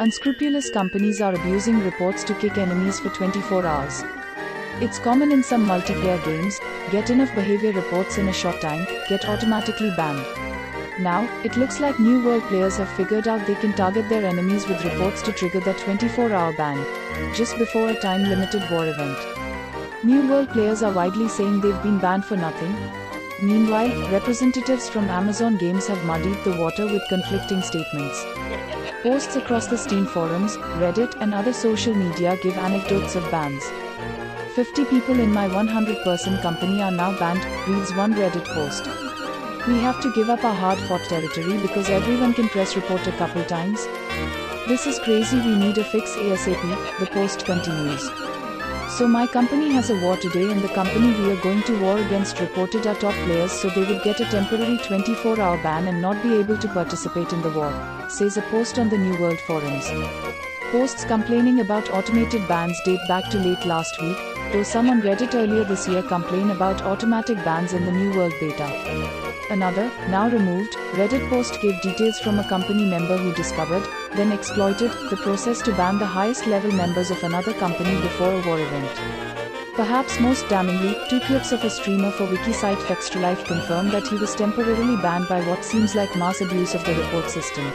Unscrupulous companies are abusing reports to kick enemies for 24 hours. It's common in some multiplayer games, get enough behavior reports in a short time, get automatically banned. Now, it looks like New World players have figured out they can target their enemies with reports to trigger their 24-hour ban, just before a time-limited war event. New World players are widely saying they've been banned for nothing. Meanwhile, representatives from Amazon Games have muddied the water with conflicting statements. Posts across the Steam forums, Reddit, and other social media give anecdotes of bans. 50 people in my 100-person company are now banned, reads one Reddit post. We have to give up our hard-fought territory because everyone can press report a couple times? This is crazy, we need a fix ASAP, the post continues. So my company has a war today, and the company we are going to war against reported our top players so they would get a temporary 24-hour ban and not be able to participate in the war, says a post on the New World forums. Posts complaining about automated bans date back to late last week, though some on Reddit earlier this year complain about automatic bans in the New World beta. Another, now removed, Reddit post gave details from a company member who discovered, then exploited, the process to ban the highest level members of another company before a war event. Perhaps most damningly, 2 clips of a streamer for wiki site Fextralife confirm that he was temporarily banned by what seems like mass abuse of the report system.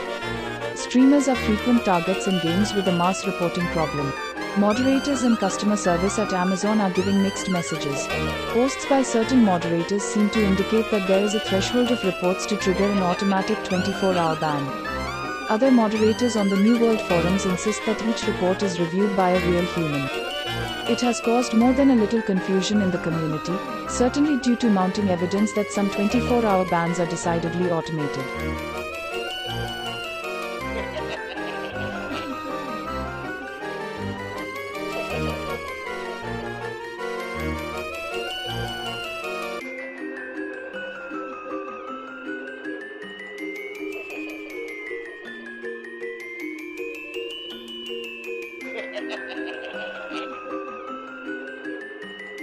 Streamers are frequent targets in games with a mass reporting problem. Moderators and customer service at Amazon are giving mixed messages. Posts by certain moderators seem to indicate that there is a threshold of reports to trigger an automatic 24-hour ban. Other moderators on the New World forums insist that each report is reviewed by a real human. It has caused more than a little confusion in the community, certainly due to mounting evidence that some 24-hour bans are decidedly automated.